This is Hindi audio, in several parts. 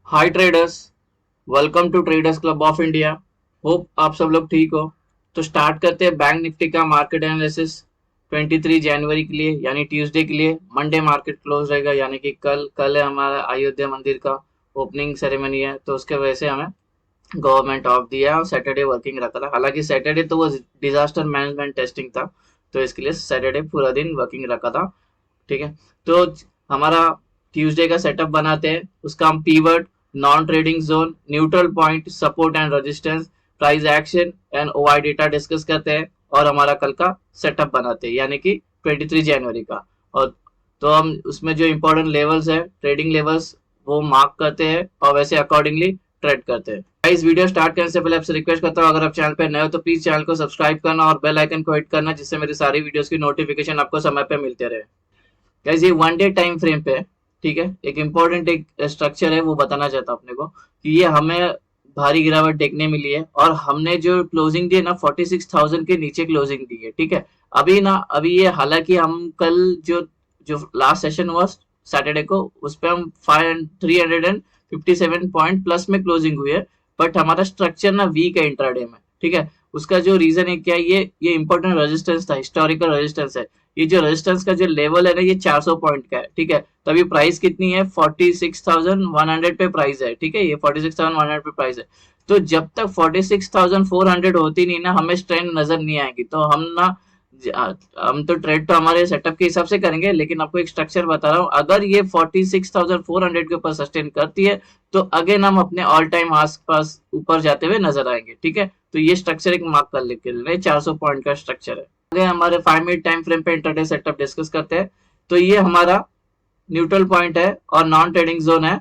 Hi traders, welcome to traders club of India. Hope आप सब लोग ठीक हो। तो स्टार्ट करते हैं बैंक निफ्टी का मार्केट एनालिसिस 23 जनवरी के लिए, यानी ट्यूसडे के लिए। मंडे मार्केट क्लोज रहेगा, यानी कि कल है हमारा अयोध्या मंदिर का ओपनिंग सेरेमनी है, तो उसके वजह से हमें गवर्नमेंट ऑफ दिया और सैटरडे वर्किंग रखा था। हालांकि सैटरडे तो वो डिजास्टर मैनेजमेंट टेस्टिंग था, तो इसके लिए सैटरडे पूरा दिन वर्किंग रखा था। ठीक है, तो हमारा ट्यूसडे का सेटअप बनाते हैं। उसका हम pivot, non trading zone, neutral point, support and resistance, price action and OI data discuss करते हैं और हमारा कल का सेटअप बनाते हैं, यानी कि 23 जनवरी का। और तो हम उसमें जो इंपॉर्टेंट लेवल्स है, ट्रेडिंग लेवल्स, वो मार्क करते हैं और वैसे अकॉर्डिंगली ट्रेड करते हैं। इस वीडियो स्टार्ट करने से पहले आपसे रिक्वेस्ट करता हूँ, अगर आप चैनल पे नए हो तो प्लीज चैनल को सब्सक्राइब करना और बेल आइकन को हिट करना, जिससे मेरी सारी वीडियोस की नोटिफिकेशन आपको समय पे मिलते रहे। गाइस, ये वन डे टाइम फ्रेम पे है। ठीक है, एक इंपॉर्टेंट एक स्ट्रक्चर है वो बताना चाहता हूँ अपने को कि ये हमें भारी गिरावट देखने मिली है और हमने जो क्लोजिंग दी है ना, 46,000 के नीचे क्लोजिंग दी है। ठीक है, अभी ये हालांकि हम कल जो जो लास्ट सेशन हुआ सैटरडे को, उस पर हम 357 पॉइंट प्लस में क्लोजिंग हुई है, बट हमारा स्ट्रक्चर ना वीक है इंट्राडे में। ठीक है, उसका जो रीजन है क्या है, ये इंपॉर्टेंट रेजिस्टेंस था, हिस्टोरिकल रेजिस्टेंस है। ये जो रेजिस्टेंस का जो लेवल है ना, ये 400 पॉइंट का है। ठीक है, तो अभी प्राइस कितनी है, 46,100 पे प्राइस है। ठीक है, ये 46,100 पे प्राइस है। तो जब तक 46,400 होती नहीं ना, हमें स्ट्रेंथ नजर नहीं आएगी। तो हम तो ट्रेड तो हमारे सेटअप के हिसाब से करेंगे, लेकिन आपको एक स्ट्रक्चर बता रहा हूँ। अगर ये 46,400 के ऊपर सस्टेन करती है तो अगेन हम अपने ऑल टाइम आस पास ऊपर जाते हुए नजर आएंगे। ठीक है, तो ये स्ट्रक्चर एक मार्क कर लेके 400 पॉइंट का स्ट्रक्चर है। आगे हमारे 5 मिनट टाइम फ्रेम पे इंटरडे सेटअप डिस्कस करते हैं। तो ये हमारा न्यूट्रल पॉइंट है और नॉन ट्रेडिंग जोन है।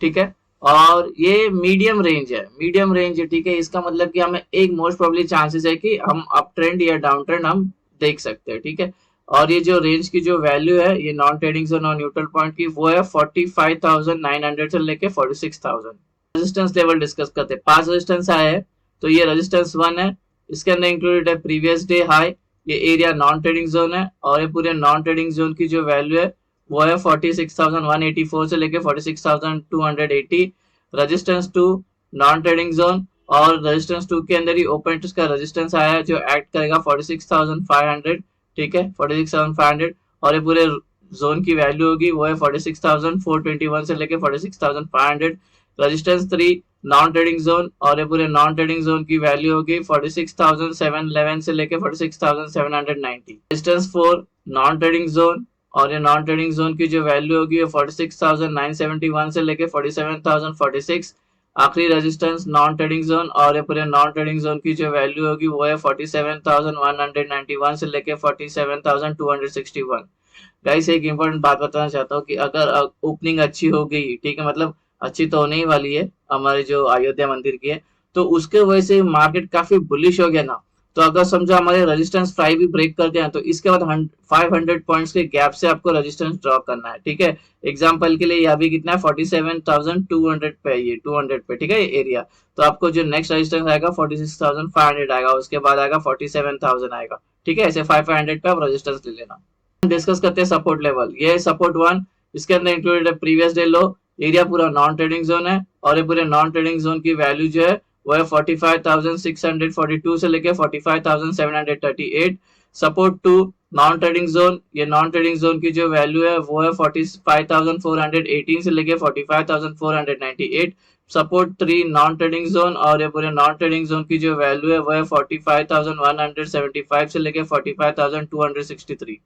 ठीक है, और ये मीडियम रेंज है, मीडियम रेंज है। ठीक है, इसका मतलब कि हमें एक मोस्ट प्रोबेबली चांसेस है कि हम अप ट्रेंड या डाउन ट्रेंड हम देख सकते हैं। ठीक है, और ये जो रेंज की जो वैल्यू है, ये नॉन ट्रेडिंग जोन और न्यूट्रल पॉइंट की, वो है 45,900 से लेके 46,000। रेजिस्टेंस लेवल डिस्कस करते हैं। 5 रेजिस्टेंस आए हैं, तो ये रेजिस्टेंस 1 है। इसके अंदर इंक्लूडेड है प्रीवियस डे हाई, ये एरिया नॉन ट्रेडिंग जोन है, और ये पूरे नॉन ट्रेडिंग जोन की जो वैल्यू है वो है 46,184 से लेके 46,280। रेजिस्टेंस 2, नॉन ट्रेडिंग जोन, और रेजिस्टेंस 2 के अंदर ही ओपन इंटरेस्ट का रेजिस्टेंस आया है जो एक्ट करेगा 46,500। ठीक है, 46,500, और ये पूरे जोन की वैल्यू होगी वो है 46,421 से लेके 46,500। रेजिस्टेंस 3, नॉन ट्रेडिंग जोन, और ये पूरे नॉन ट्रेडिंग जोन की वैल्यू होगी 46,711 से लेके 46,790। रेजिस्टेंस 4, नॉन ट्रेडिंग जोन, और ये नॉन ट्रेडिंग जोन की जो वैल्यू होगी वो 46,971 से लेके 47,046। आखिरी रेजिस्टेंस नॉन ट्रेडिंग जोन, और ये पूरे नॉन ट्रेडिंग जोन की जो वैल्यू होगी वो है 47,191 से लेके 47,261। गाइस, एक इंपॉर्टेंट बात बताना चाहता हूँ कि अगर ओपनिंग अच्छी हो गई, ठीक है, मतलब अच्छी तो होने ही वाली है, हमारे जो अयोध्या मंदिर की है, तो उसके वजह से मार्केट काफी बुलिश हो गया ना। तो अगर समझो हमारे रेजिस्टेंस 5 भी ब्रेक कर दिया, तो इसके बाद 500 पॉइंट्स के गैप से आपको रेजिस्टेंस ड्रॉ करना है। ठीक है, एग्जांपल के लिए ये अभी कितना है, 47,200 पे, ये 200 पे। ठीक है, ये एरिया, तो आपको जो नेक्स्ट रेजिस्टेंस आएगा 46,500 आएगा, उसके बाद आएगा 47,000 आएगा। ठीक है, ऐसे 500 पे आप रेजिस्टेंस ले लेना। डिस्कस करते हैं सपोर्ट लेवल। ये सपोर्ट 1, इसके अंदर इंक्लूडेड है प्रीवियस डे लो, एरिया पूरा नॉन ट्रेडिंग जोन है, और ये पूरे नॉन ट्रेडिंग जोन की वैल्यू जो है वो है 45,642 से लेके 45,738। सपोर्ट 2, नॉन ट्रेडिंग जोन, ये नॉन ट्रेडिंग जोन की जो वैल्यू है वो है 45,418 से लेके 45,498। सपोर्ट 3, नॉन ट्रेडिंग जोन, और ये पूरे नॉन ट्रेडिंग जोन की जो वैल्यू है वो है 45,175 से लेके 45,263।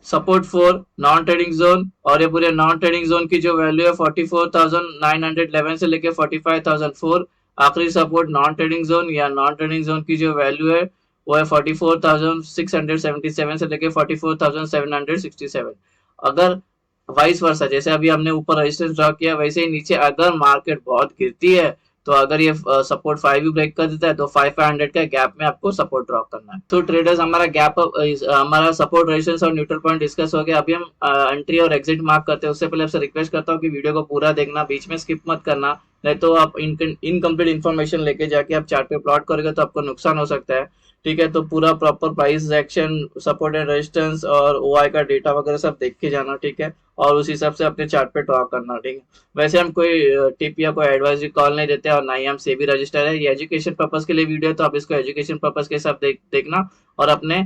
सपोर्ट 4, नॉन ट्रेडिंग जोन, और ये पूरे नॉन ट्रेडिंग जोन की जो वैल्यू है 44,911 से लेके 45,004। आखिरी सपोर्ट नॉन ट्रेडिंग जोन या नॉन ट्रेडिंग जोन की जो वैल्यू है वो है 44,677 से लेके 44,767। अगर वाइस वर्सा, जैसे अभी हमने ऊपर रेजिस्टेंस ड्रॉ किया, वैसे ही नीचे अगर मार्केट बहुत गिरती है, तो अगर ये सपोर्ट 5 भी ब्रेक कर देता है, तो 500 का गैप में आपको सपोर्ट ड्रॉ करना है। तो ट्रेडर्स, हमारा सपोर्ट रेजिस्टेंस और न्यूट्रल पॉइंट डिस्कस हो गया। अभी हम एंट्री और एग्जिट मार्क करते हैं। उससे पहले आपसे रिक्वेस्ट करता हूँ कि वीडियो को पूरा देखना, बीच में स्किप मत करना, नहीं तो आप इनकम्प्लीट इन्फॉर्मेशन लेके जाके आप चार्ट पे प्लॉट करोगे तो आपको नुकसान हो सकता है। ठीक है। तो पूरा proper price action, support and resistance और ओआई का डेटा वगैरह सब देख के जाना, ठीक है। और उस हिसाब से अपने चार्ट पे ड्रॉ करना, ठीक है। वैसे हम कोई टिप या कोई एडवाइजरी कॉल नहीं देते और ना ही हम सेबी रजिस्टर है। ये एजुकेशन पर्पज के लिए वीडियो है, तो आप इसको एजुकेशन पर्पज के हिसाब देखना। और अपने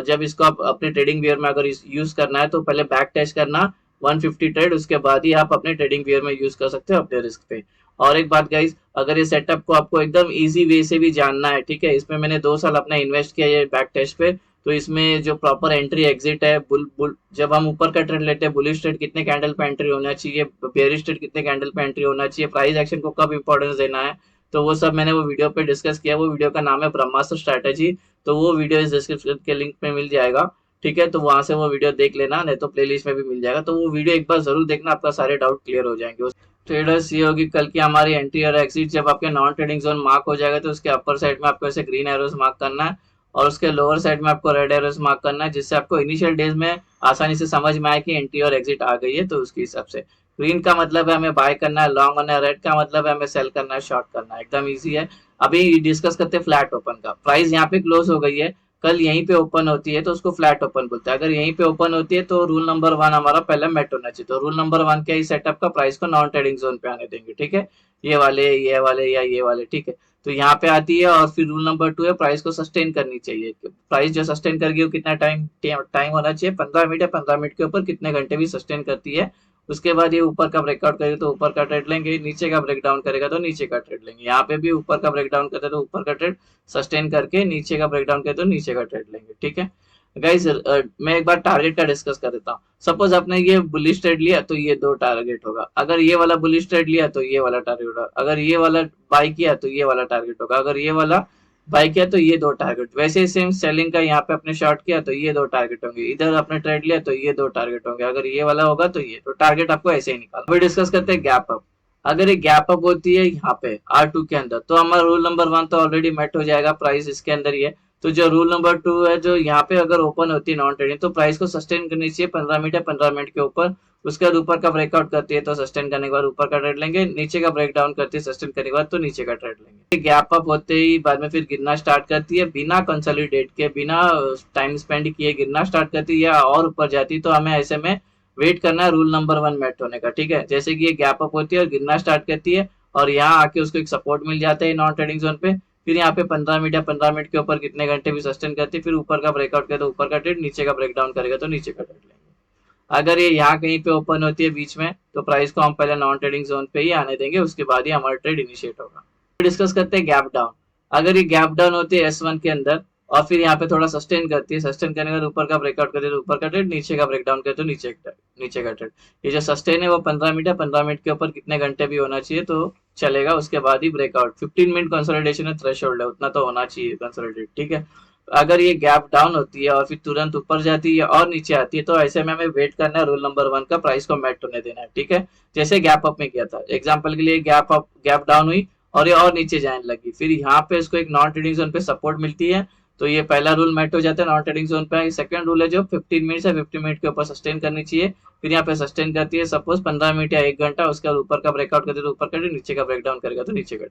जब इसको आप अपने ट्रेडिंग वियर में अगर यूज करना है तो पहले बैक टेस्ट करना 150 ट्रेड, उसके बाद ही आप अपने ट्रेडिंग वियर में यूज कर सकते हो अपने रिस्क पे। और एक बात गाइस, अगर ये सेटअप को आपको एकदम इजी वे से भी जानना है, ठीक है, इसमें मैंने 2 साल अपना इन्वेस्ट किया ये बैक टेस्ट पे। तो इसमें जो प्रॉपर एंट्री एग्जिट है, बुल जब हम ऊपर का ट्रेड लेते हैं, बुलिश ट्रेड कितने कैंडल पे एंट्री होना चाहिए, बेयरिश ट्रेड कितने कैंडल पे एंट्री होना चाहिए, प्राइस एक्शन को कब इंपॉर्टेंस देना है, तो वो सब मैंने वो वीडियो पे डिस्कस किया। वो वीडियो का नाम है ब्रह्मास्त्र स्ट्रैटेजी। तो वो वीडियो इस डिस्क्रिप्शन के लिंक में मिल जाएगा, ठीक है। तो वहां से वो वीडियो देख लेना, नहीं तो प्लेलिस्ट में भी मिल जाएगा। तो वो वीडियो एक बार जरूर देखना, आपका सारे डाउट क्लियर हो जाएंगे। ट्रेडर्स ये होगी कल की हमारी एंट्री और एग्जिट, जब आपके नॉन ट्रेडिंग जोन मार्क हो जाएगा तो उसके अपर साइड में आपको ऐसे ग्रीन एरोस मार्क करना है और उसके लोअर साइड में आपको रेड एरोस मार्क करना है, जिससे आपको इनिशियल डेज में आसानी से समझ में आए कि एंट्री और एग्जिट आ गई है। तो उसके हिसाब से ग्रीन का मतलब है हमें बाय करना है, लॉन्ग होना है, रेड का मतलब है हमें सेल करना है, शॉर्ट करना है। एकदम ईजी है। अभी डिस्कस करते हैं फ्लैट ओपन का। प्राइस यहाँ पे क्लोज हो गई है, कल यहीं पे ओपन होती है तो उसको फ्लैट ओपन बोलते हैं। अगर यहीं पे ओपन होती है तो रूल नंबर 1 हमारा पहले मेट होना चाहिए। तो रूल नंबर 1 क्या है, इस सेटअप का प्राइस को नॉन ट्रेडिंग जोन पे आने देंगे, ठीक है। ये वाले या ये वाले, ठीक है। तो यहाँ पे आती है और फिर रूल नंबर 2 है प्राइस को सस्टेन करनी चाहिए। प्राइस जो सस्टेन कर गई वो कितना टाइम टाइम होना चाहिए, 15 मिनट, या 15 मिनट के ऊपर कितने घंटे भी सस्टेन करती है। उसके बाद ये ऊपर का ब्रेकआउट करेगा तो ऊपर का ट्रेड लेंगे, नीचे का ब्रेकडाउन करेगा तो नीचे का ट्रेड लेंगे। यहाँ पे भी ऊपर का ब्रेकडाउन करते हैं तो ऊपर का ट्रेड सस्टेन करके, नीचे का ब्रेकडाउन करते तो नीचे का ट्रेड लेंगे, ठीक है। गाइस मैं एक बार टारगेट का डिस्कस कर देता हूँ। सपोज आपने ये बुलिश ट्रेड लिया तो ये 2 टारगेट होगा, अगर ये वाला बुलिश ट्रेड लिया तो ये वाला टारगेट होगा, अगर ये वाला बाई किया तो ये वाला टारगेट होगा, अगर ये वाला बाई किया तो ये 2 टारगेट। वैसे सेम सेलिंग का यहाँ पे अपने शॉर्ट किया तो ये 2 टारगेट होंगे, इधर अपने ट्रेड लिया तो ये 2 टारगेट होंगे, अगर ये वाला होगा तो ये तो टारगेट आपको ऐसे ही निकालना। अभी डिस्कस करते हैं गैप अप। अगर ये गैप अप होती है यहाँ पे R2 के अंदर तो हमारा रूल नंबर 1 तो ऑलरेडी मेट हो जाएगा, प्राइस इसके अंदर ही है। तो जो रूल नंबर 2 है, जो यहाँ पे अगर ओपन होती है नॉन ट्रेडिंग तो प्राइस को सस्टेन करनी चाहिए 15 मिनट या 15 मिनट के ऊपर। उसके बाद ऊपर का ब्रेकआउट करती है तो सस्टेन करने के बाद ऊपर का ट्रेड लेंगे, नीचे का ब्रेक डाउन करती है सस्टेन करने के बाद तो नीचे का ट्रेड लेंगे। गैप अप होते ही बाद में फिर गिरना स्टार्ट करती है, बिना कंसोलिडेट के, बिना टाइम स्पेंड किए गिरना स्टार्ट करती है या और ऊपर जाती है। तो हमें ऐसे में वेट करना है रूल नंबर 1 मेट होने का, ठीक है। जैसे कि ये गैप अप होती है और गिरना स्टार्ट करती है और यहाँ आके उसको एक सपोर्ट मिल जाता है नॉन ट्रेडिंग जोन पे। फिर यहाँ पे 15 मिनट या 15 मिनट के ऊपर कितने घंटे भी सस्टेन करती है, फिर ऊपर का ब्रेकआउट करे तो ऊपर का ट्रेड, नीचे का ब्रेकडाउन करेगा तो नीचे का ट्रेड लेंगे। अगर ये यहाँ कहीं पे ओपन होती है बीच में तो प्राइस को हम पहले नॉन ट्रेडिंग जोन पे ही आने देंगे, उसके बाद ही हमारा ट्रेड इनिशिएट होगा। डिस्कस करते हैं गैप डाउन। अगर ये गैप डाउन होती है S1 के अंदर और फिर यहाँ पे थोड़ा सस्टेन करती है, सस्टेन करने के बाद ऊपर का ब्रेकआउट करती है तो ऊपर का ट्रेड, नीचे का ब्रेकडाउन करते तो नीचे का ट्रेड। ये जो सस्टेन है वो 15 मिनट है, 15 मिनट के ऊपर कितने घंटे भी होना चाहिए तो चलेगा, उसके बाद ही ब्रेकआउट। 15 मिनट कंसोलिडेशन है, थ्रेशोल्ड है, उतना तो होना चाहिए कंसोलिडेट, ठीक है। अगर ये गैप डाउन होती है और फिर तुरंत ऊपर जाती है और नीचे आती है तो ऐसे में हमें वेट करना है रूल नंबर 1 का, प्राइस को मैट होने देना है, ठीक है। जैसे गैप अप में किया था, एग्जांपल के लिए गैप डाउन हुई और ये और नीचे जाने लगी, फिर यहाँ पे इसको एक नॉन ट्रेडिंग जोन पे सपोर्ट मिलती है तो ये पहला रूल मैट हो जाता है नॉन ट्रेडिंग जोन पे। सेकंड रूल है जो 15 मिनट से 50 मिनट के ऊपर सस्टेन करनी चाहिए, फिर यहाँ पे सस्टेन करती है सपोज 15 मिनट या 1 घंटा, उसके बाद ऊपर का ब्रेकआउट करते तो ऊपर का, नीचे का ब्रेकडाउन करेगा तो नीचे का।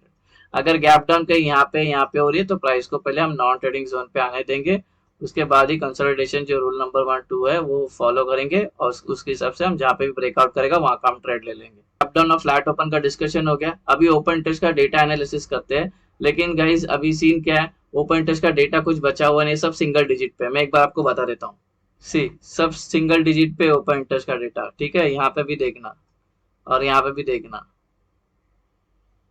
अगर गैप डाउन कहीं यहाँ पे हो रही है तो प्राइस को पहले हम नॉन ट्रेडिंग जोन पे आने देंगे, उसके बाद ही कंसोलिडेशन जो रूल नंबर 1-2 है वो फॉलो करेंगे और उसके हिसाब से हम जहाँ पे भी ब्रेकआउट करेगा वहां का हम ट्रेड ले लेंगे। अप डाउन और फ्लैट ओपन का डिस्कशन हो गया, अभी ओपन इंटरेस्ट का डेटा एनालिसिस करते हैं। लेकिन गाइज अभी सीन क्या है, ओपन इंटरेस्ट का डेटा कुछ बचा हुआ नहीं, सब सिंगल डिजिट पे। मैं एक बार आपको बता देता हूँ, सी सब सिंगल डिजिट पे ओपन इंटरेस्ट का डेटा, ठीक है। यहाँ पे भी देखना और यहाँ पे भी देखना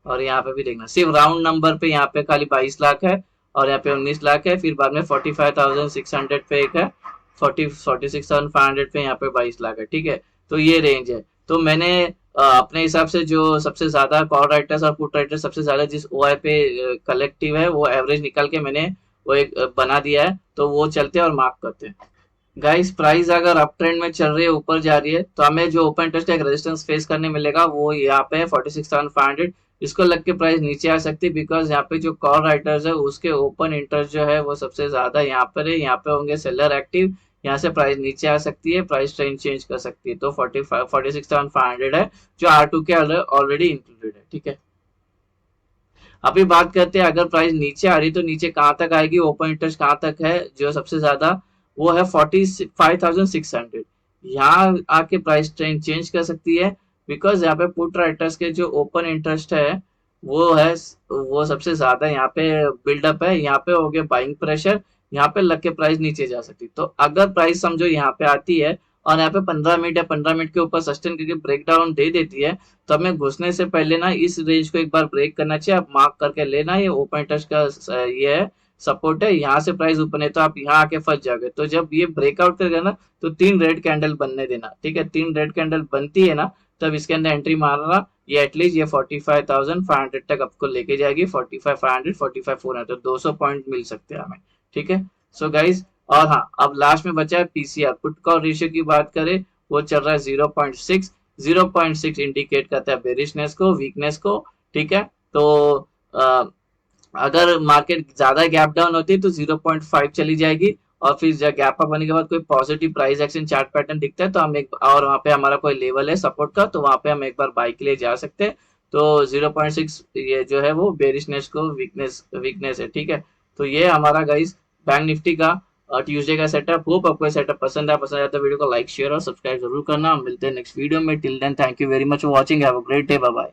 और यहाँ पे भी देखना, सिर्फ राउंड नंबर पे यहाँ पे खाली 22 लाख है और यहाँ पे 19 लाख है, फिर बाद में 45,600 पे एक है, 46,500 पे यहाँ पे 22 लाख है, ठीक है। तो ये रेंज है। तो मैंने अपने हिसाब से जो सबसे ज्यादा कॉल राइटर्स और पुट राइटर्स सबसे ज्यादा जिस ओआई पे कलेक्टिव है वो एवरेज निकाल के मैंने वो एक बना दिया है, तो वो चलते हैं और मार्क करते हैं। गाइस प्राइस अगर अप ट्रेंड में चल रही है, ऊपर जा रही है, तो हमें जो ओपन इंटरेस्ट एक रेजिस्टेंस फेस करने मिलेगा वो यहाँ पे 46,500। इसको लग के प्राइस नीचे आ सकती है बिकॉज यहाँ पे जो कॉल राइटर्स है उसके ओपन इंटरेस्ट जो है वो सबसे ज्यादा यहाँ पर है, यहाँ पे होंगे सेलर एक्टिव, यहाँ से प्राइस नीचे आ सकती है, प्राइस ट्रेंड चेंज कर सकती है। तो 46,500 है जो R2 के ऑलरेडी इंक्लूडेड है, ठीक है। अभी बात करते हैं, अगर प्राइस नीचे आ रही तो नीचे कहाँ तक आएगी, ओपन इंटरेस्ट कहाँ तक है जो सबसे ज्यादा, वो है 45,600। यहाँ आके प्राइस ट्रेंड चेंज कर सकती है, बिकॉज यहाँ पे पुट राइटर्स के जो ओपन इंटरेस्ट है वो है, वो सबसे ज्यादा यहाँ पे बिल्डअप है, यहाँ पे हो गया बाइंग प्रेशर, यहाँ पे लग के प्राइस नीचे जा सकती। तो अगर प्राइस समझो यहाँ पे आती है और यहाँ पे 15 मिनट या 15 मिनट के ऊपर सस्टेन करके ब्रेक डाउन दे देती है, तो हमें घुसने से पहले ना इस रेंज को एक बार ब्रेक करना चाहिए। आप मार्क करके लेना, ये ओपन टच का ये है, सपोर्ट है, यहाँ से प्राइस ऊपर है तो आप यहाँ आके फंस जाओगे। तो जब ये ब्रेकआउट करेगा ना, तो 3 रेड कैंडल बनने देना, ठीक है, 3 रेड कैंडल बनती है ना, तब इसके अंदर एंट्री मारना। ये एटलीस्ट ये 45,500 तक आपको लेके जाएगी, 45,500, 45,400, तो 200 पॉइंट मिल सकते हैं हमें, ठीक है। सो गाइज, और हाँ, अब लास्ट में बचा है पीसीआर, पुट कॉल रेशियो की बात करें, वो चल रहा है 0.6। 0.6 इंडिकेट करता है बेरिशनेस को, वीकनेस को, ठीक है। तो आ, अगर मार्केट ज्यादा गैप डाउन होती है तो 0.5 चली जाएगी, और फिर जब गैप अप होने के बाद कोई positive price action chart pattern दिखता है तो हम एक, और वहां पे हमारा कोई लेवल है सपोर्ट का, तो वहां पे हम एक बार बाई के लिए जा सकते हैं। तो 0.6 ये जो है वो बेरिशनेस को वीकनेस वीकनेस है, ठीक है। तो ये हमारा गाइस बैंक निफ्टी का ट्यूसडे का सेटअप। होप आपको सेटअप पसंद है, पसंद आया तो वीडियो को लाइक शेयर और सब्सक्राइब जरूर करना। हम मिलते हैं नेक्स्ट वीडियो में, till then thank you very much for watching, have a great day, bye bye.